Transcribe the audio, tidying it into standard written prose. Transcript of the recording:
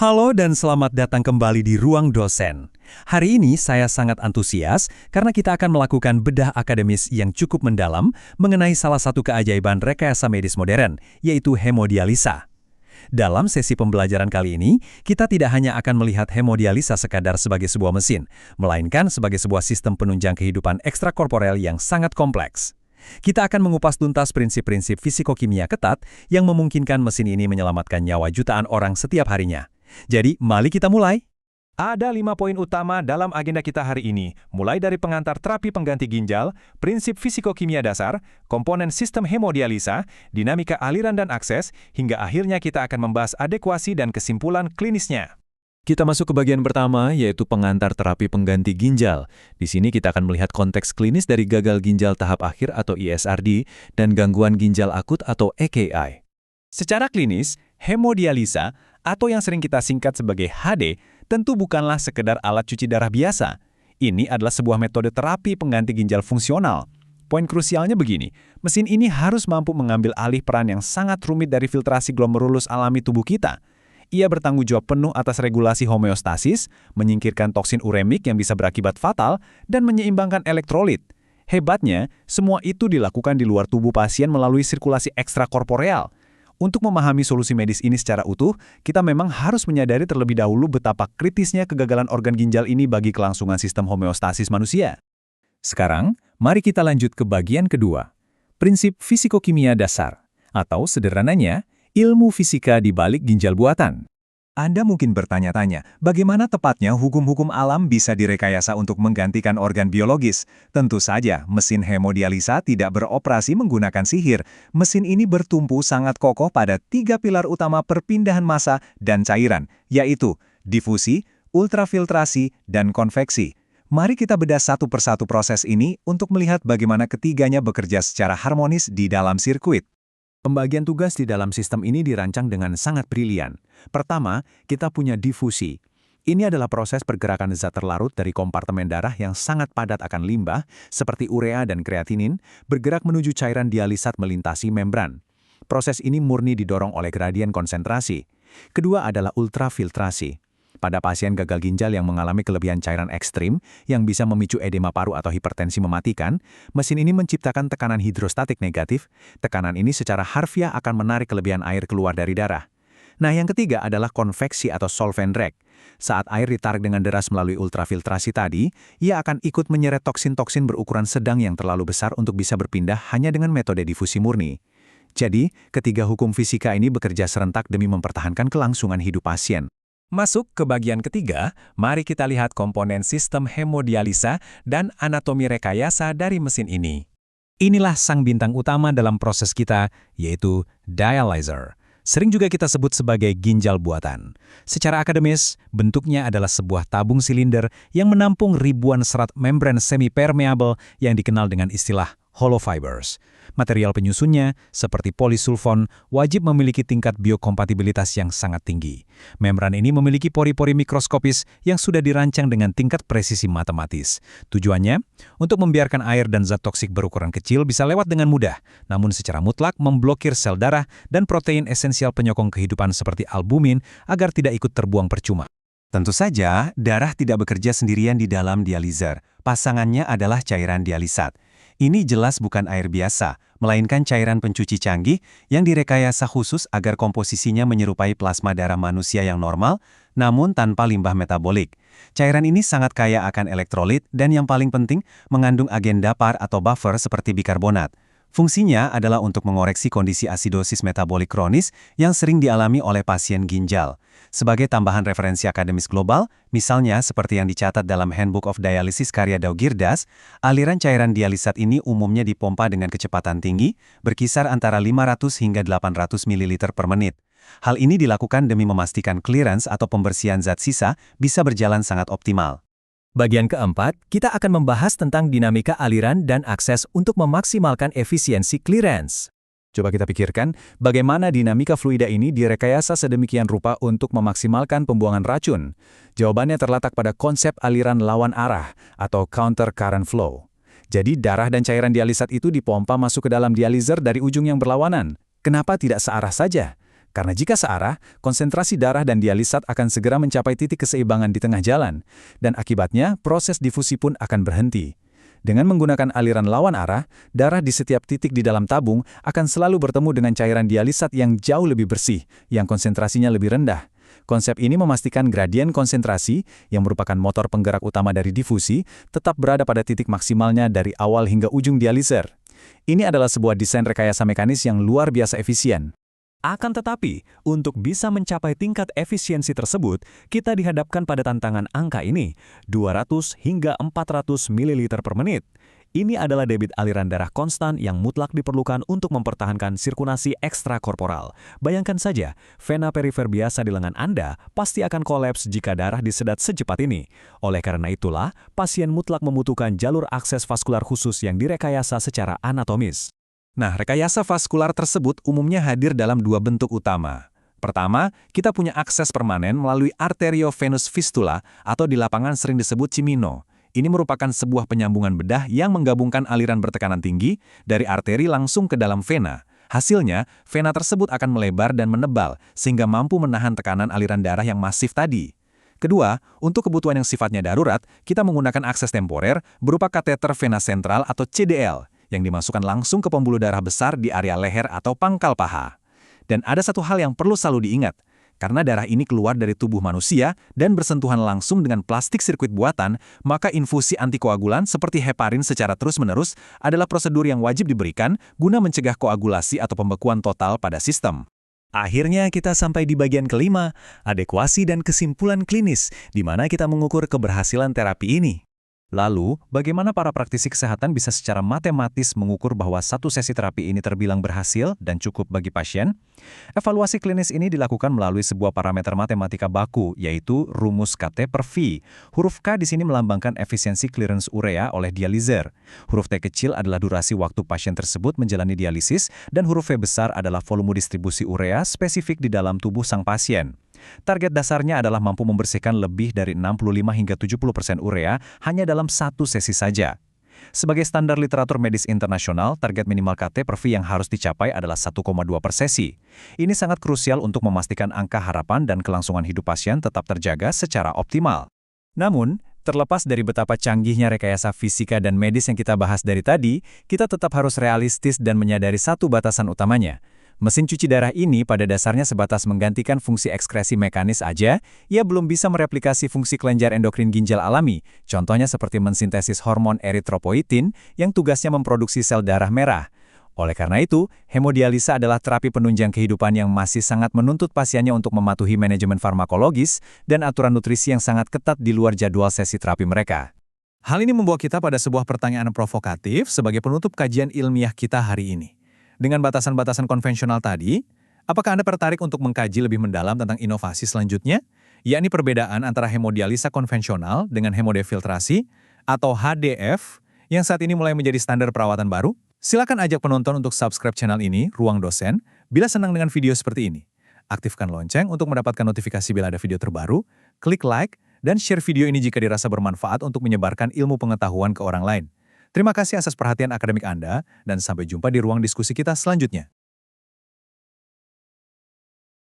Halo dan selamat datang kembali di Ruang Dosen. Hari ini saya sangat antusias karena kita akan melakukan bedah akademis yang cukup mendalam mengenai salah satu keajaiban rekayasa medis modern, yaitu hemodialisa. Dalam sesi pembelajaran kali ini, kita tidak hanya akan melihat hemodialisa sekadar sebagai sebuah mesin, melainkan sebagai sebuah sistem penunjang kehidupan ekstrakorporel yang sangat kompleks. Kita akan mengupas tuntas prinsip-prinsip fisikokimia ketat yang memungkinkan mesin ini menyelamatkan nyawa jutaan orang setiap harinya. Jadi, mari kita mulai. Ada 5 poin utama dalam agenda kita hari ini, mulai dari pengantar terapi pengganti ginjal, prinsip fisikokimia dasar, komponen sistem hemodialisa, dinamika aliran dan akses, hingga akhirnya kita akan membahas adekuasi dan kesimpulan klinisnya. Kita masuk ke bagian pertama, yaitu pengantar terapi pengganti ginjal. Di sini kita akan melihat konteks klinis dari gagal ginjal tahap akhir atau ISRD dan gangguan ginjal akut atau AKI. Secara klinis, hemodialisa, atau yang sering kita singkat sebagai HD, tentu bukanlah sekedar alat cuci darah biasa. Ini adalah sebuah metode terapi pengganti ginjal fungsional. Poin krusialnya begini, mesin ini harus mampu mengambil alih peran yang sangat rumit dari filtrasi glomerulus alami tubuh kita. Ia bertanggung jawab penuh atas regulasi homeostasis, menyingkirkan toksin uremik yang bisa berakibat fatal, dan menyeimbangkan elektrolit. Hebatnya, semua itu dilakukan di luar tubuh pasien melalui sirkulasi ekstrakorporeal. Untuk memahami solusi medis ini secara utuh, kita memang harus menyadari terlebih dahulu betapa kritisnya kegagalan organ ginjal ini bagi kelangsungan sistem homeostasis manusia. Sekarang, mari kita lanjut ke bagian kedua. Prinsip fisikokimia dasar, atau sederhananya, ilmu fisika di balik ginjal buatan. Anda mungkin bertanya-tanya, bagaimana tepatnya hukum-hukum alam bisa direkayasa untuk menggantikan organ biologis? Tentu saja, mesin hemodialisa tidak beroperasi menggunakan sihir. Mesin ini bertumpu sangat kokoh pada 3 pilar utama perpindahan massa dan cairan, yaitu difusi, ultrafiltrasi, dan konveksi. Mari kita bedah satu persatu proses ini untuk melihat bagaimana ketiganya bekerja secara harmonis di dalam sirkuit. Pembagian tugas di dalam sistem ini dirancang dengan sangat brilian. Pertama, kita punya difusi. Ini adalah proses pergerakan zat terlarut dari kompartemen darah yang sangat padat akan limbah, seperti urea dan kreatinin, bergerak menuju cairan dialisat melintasi membran. Proses ini murni didorong oleh gradien konsentrasi. Kedua adalah ultrafiltrasi. Pada pasien gagal ginjal yang mengalami kelebihan cairan ekstrim yang bisa memicu edema paru atau hipertensi mematikan, mesin ini menciptakan tekanan hidrostatik negatif. Tekanan ini secara harfiah akan menarik kelebihan air keluar dari darah. Nah, yang ketiga adalah konveksi atau solvent drag. Saat air ditarik dengan deras melalui ultrafiltrasi tadi, ia akan ikut menyeret toksin-toksin berukuran sedang yang terlalu besar untuk bisa berpindah hanya dengan metode difusi murni. Jadi, ketiga hukum fisika ini bekerja serentak demi mempertahankan kelangsungan hidup pasien. Masuk ke bagian ketiga, mari kita lihat komponen sistem hemodialisa dan anatomi rekayasa dari mesin ini. Inilah sang bintang utama dalam proses kita, yaitu dialyzer. Sering juga kita sebut sebagai ginjal buatan. Secara akademis, bentuknya adalah sebuah tabung silinder yang menampung ribuan serat membran semi-permeable yang dikenal dengan istilah hollow fibers. Material penyusunnya, seperti polisulfon, wajib memiliki tingkat biokompatibilitas yang sangat tinggi. Membran ini memiliki pori-pori mikroskopis yang sudah dirancang dengan tingkat presisi matematis. Tujuannya, untuk membiarkan air dan zat toksik berukuran kecil bisa lewat dengan mudah, namun secara mutlak memblokir sel darah dan protein esensial penyokong kehidupan seperti albumin agar tidak ikut terbuang percuma. Tentu saja, darah tidak bekerja sendirian di dalam dializer. Pasangannya adalah cairan dialisat. Ini jelas bukan air biasa, melainkan cairan pencuci canggih yang direkayasa khusus agar komposisinya menyerupai plasma darah manusia yang normal, namun tanpa limbah metabolik. Cairan ini sangat kaya akan elektrolit dan yang paling penting, mengandung agen dapar atau buffer seperti bikarbonat. Fungsinya adalah untuk mengoreksi kondisi asidosis metabolik kronis yang sering dialami oleh pasien ginjal. Sebagai tambahan referensi akademis global, misalnya seperti yang dicatat dalam Handbook of Dialysis karya Doug Girdas, aliran cairan dialisat ini umumnya dipompa dengan kecepatan tinggi, berkisar antara 500 hingga 800 ml per menit. Hal ini dilakukan demi memastikan clearance atau pembersihan zat sisa bisa berjalan sangat optimal. Bagian keempat, kita akan membahas tentang dinamika aliran dan akses untuk memaksimalkan efisiensi clearance. Coba kita pikirkan, bagaimana dinamika fluida ini direkayasa sedemikian rupa untuk memaksimalkan pembuangan racun? Jawabannya terletak pada konsep aliran lawan arah atau counter current flow. Jadi darah dan cairan dialisat itu dipompa masuk ke dalam dializer dari ujung yang berlawanan. Kenapa tidak searah saja? Karena jika searah, konsentrasi darah dan dialisat akan segera mencapai titik keseimbangan di tengah jalan, dan akibatnya proses difusi pun akan berhenti. Dengan menggunakan aliran lawan arah, darah di setiap titik di dalam tabung akan selalu bertemu dengan cairan dialisat yang jauh lebih bersih, yang konsentrasinya lebih rendah. Konsep ini memastikan gradien konsentrasi, yang merupakan motor penggerak utama dari difusi, tetap berada pada titik maksimalnya dari awal hingga ujung dialiser. Ini adalah sebuah desain rekayasa mekanis yang luar biasa efisien. Akan tetapi, untuk bisa mencapai tingkat efisiensi tersebut, kita dihadapkan pada tantangan angka ini, 200 hingga 400 ml per menit. Ini adalah debit aliran darah konstan yang mutlak diperlukan untuk mempertahankan sirkulasi ekstrakorporal. Bayangkan saja, vena perifer biasa di lengan Anda pasti akan kolaps jika darah disedot secepat ini. Oleh karena itulah, pasien mutlak membutuhkan jalur akses vaskular khusus yang direkayasa secara anatomis. Nah, rekayasa vaskular tersebut umumnya hadir dalam dua bentuk utama. Pertama, kita punya akses permanen melalui arteriovenous fistula atau di lapangan sering disebut Cimino. Ini merupakan sebuah penyambungan bedah yang menggabungkan aliran bertekanan tinggi dari arteri langsung ke dalam vena. Hasilnya, vena tersebut akan melebar dan menebal sehingga mampu menahan tekanan aliran darah yang masif tadi. Kedua, untuk kebutuhan yang sifatnya darurat, kita menggunakan akses temporer berupa kateter vena sentral atau CDL yang dimasukkan langsung ke pembuluh darah besar di area leher atau pangkal paha. Dan ada satu hal yang perlu selalu diingat. Karena darah ini keluar dari tubuh manusia dan bersentuhan langsung dengan plastik sirkuit buatan, maka infusi antikoagulan seperti heparin secara terus-menerus adalah prosedur yang wajib diberikan guna mencegah koagulasi atau pembekuan total pada sistem. Akhirnya kita sampai di bagian kelima, adekuasi dan kesimpulan klinis, di mana kita mengukur keberhasilan terapi ini. Lalu, bagaimana para praktisi kesehatan bisa secara matematis mengukur bahwa satu sesi terapi ini terbilang berhasil dan cukup bagi pasien? Evaluasi klinis ini dilakukan melalui sebuah parameter matematika baku, yaitu rumus KT per V. Huruf K di sini melambangkan efisiensi clearance urea oleh dializer. Huruf T kecil adalah durasi waktu pasien tersebut menjalani dialisis, dan huruf V besar adalah volume distribusi urea spesifik di dalam tubuh sang pasien. Target dasarnya adalah mampu membersihkan lebih dari 65 hingga 70% urea hanya dalam satu sesi saja. Sebagai standar literatur medis internasional, target minimal KT per V yang harus dicapai adalah 1,2 per sesi. Ini sangat krusial untuk memastikan angka harapan dan kelangsungan hidup pasien tetap terjaga secara optimal. Namun, terlepas dari betapa canggihnya rekayasa fisika dan medis yang kita bahas dari tadi, kita tetap harus realistis dan menyadari satu batasan utamanya. Mesin cuci darah ini pada dasarnya sebatas menggantikan fungsi ekskresi mekanis aja, ia belum bisa mereplikasi fungsi kelenjar endokrin ginjal alami, contohnya seperti mensintesis hormon eritropoietin yang tugasnya memproduksi sel darah merah. Oleh karena itu, hemodialisa adalah terapi penunjang kehidupan yang masih sangat menuntut pasiennya untuk mematuhi manajemen farmakologis dan aturan nutrisi yang sangat ketat di luar jadwal sesi terapi mereka. Hal ini membawa kita pada sebuah pertanyaan provokatif sebagai penutup kajian ilmiah kita hari ini. Dengan batasan-batasan konvensional tadi, apakah Anda tertarik untuk mengkaji lebih mendalam tentang inovasi selanjutnya, yakni perbedaan antara hemodialisa konvensional dengan hemodefiltrasi atau HDF yang saat ini mulai menjadi standar perawatan baru? Silakan ajak penonton untuk subscribe channel ini, Ruang Dosen, bila senang dengan video seperti ini. Aktifkan lonceng untuk mendapatkan notifikasi bila ada video terbaru, klik like, dan share video ini jika dirasa bermanfaat untuk menyebarkan ilmu pengetahuan ke orang lain. Terima kasih atas perhatian akademik Anda, dan sampai jumpa di ruang diskusi kita selanjutnya.